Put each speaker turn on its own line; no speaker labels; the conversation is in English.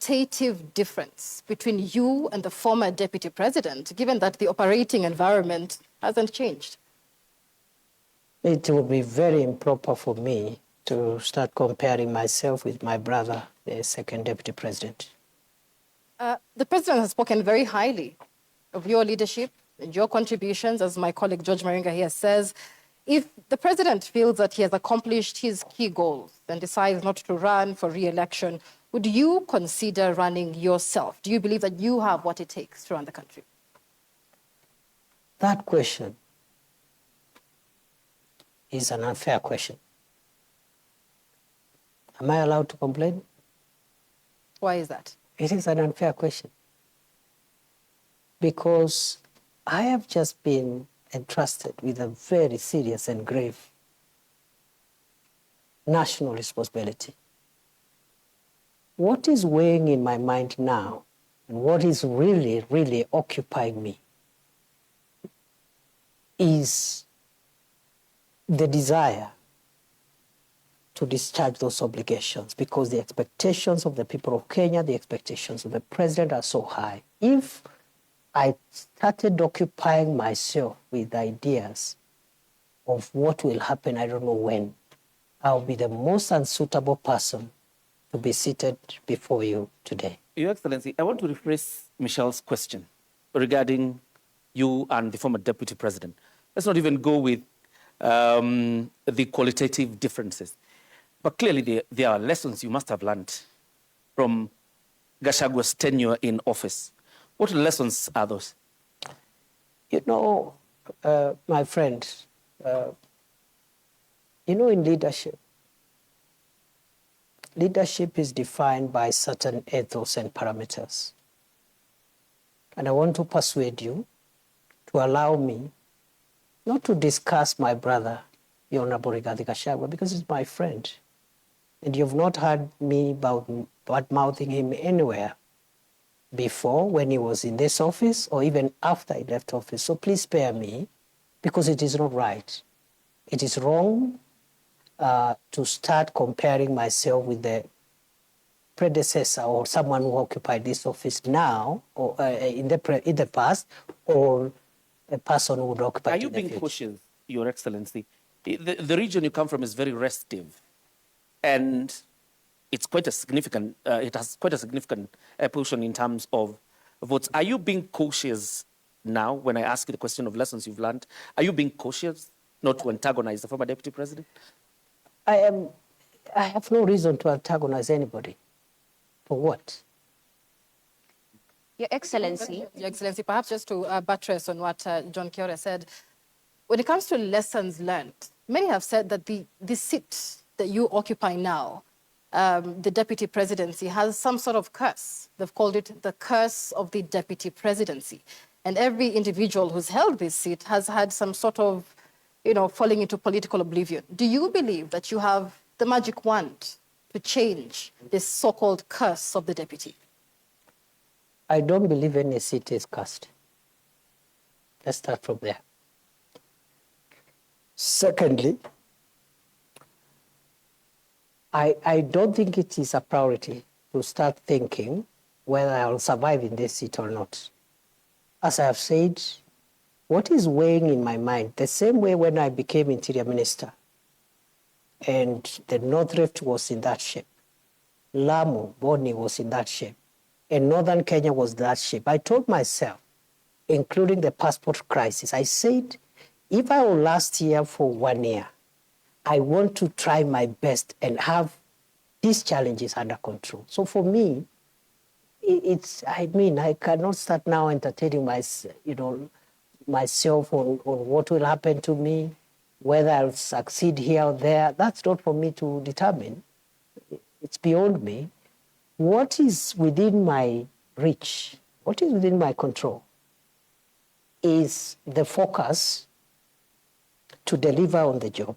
qualitative difference between you and the former deputy president, given that the operating environment hasn't changed?
It would be very improper for me to start comparing myself with my brother, the second deputy president.
The president has spoken very highly of your leadership and your contributions, as my colleague George Maringa here says. If the president feels that he has accomplished his key goals and decides not to run for re-election, would you consider running yourself? Do you believe that you have what it takes to run the country?
That question is an unfair question. Am I allowed to complain?
Why is that?
It is an unfair question. Because I have just been entrusted with a very serious and grave national responsibility. What is weighing in my mind now, and what is really, really occupying me, is the desire to discharge those obligations, because the expectations of the people of Kenya, the expectations of the president are so high. If I started occupying myself with ideas of what will happen, I don't know when, I'll be the most unsuitable person to be seated before you today.
Your Excellency, I want to rephrase Michelle's question regarding you and the former deputy president. Let's not even go with the qualitative differences. But clearly there are lessons you must have learned from Gachagua's tenure in office. What lessons are those?
You know, my friend, you know, in leadership is defined by certain ethos and parameters. And I want to persuade you to allow me not to discuss my brother, the Honorable Rigathi Gachagua, because he's my friend. And you've not heard me bad-mouthing him anywhere before, when he was in this office, or even after he left office. So please spare me, because it is not right. It is wrong to start comparing myself with the predecessor or someone who occupied this office now, or in the past, or a person who would occupy it in the future. Are you
being cautious, Your Excellency? The region you come from is very restive, and it's quite a significant, it has quite a significant portion in terms of votes. Are you being cautious now when I ask you the question of lessons you've learned? Are you being cautious not to antagonize the former deputy president?
I have no reason to antagonize anybody. For what?
Your Excellency, perhaps just to buttress on what John Kithure said, when it comes to lessons learned, many have said that the seat that you occupy now, the deputy presidency, has some sort of curse. They've called it the curse of the deputy presidency. And every individual who's held this seat has had some sort of, falling into political oblivion. Do you believe that you have the magic wand to change this so-called curse of the deputy?
I don't believe any seat is cursed. Let's start from there. Secondly, I don't think it is a priority to start thinking whether I'll survive in this seat or not. As I have said, what is weighing in my mind, the same way when I became Interior Minister, and the North Rift was in that shape, Lamu, Boni was in that shape, and Northern Kenya was that shape. I told myself, including the passport crisis, I said, if I will last here for 1 year, I want to try my best and have these challenges under control. So for me, I cannot start now entertaining myself on what will happen to me, whether I'll succeed here or there. That's not for me to determine. It's beyond me. What is within my reach, what is within my control, is the focus to deliver on the job,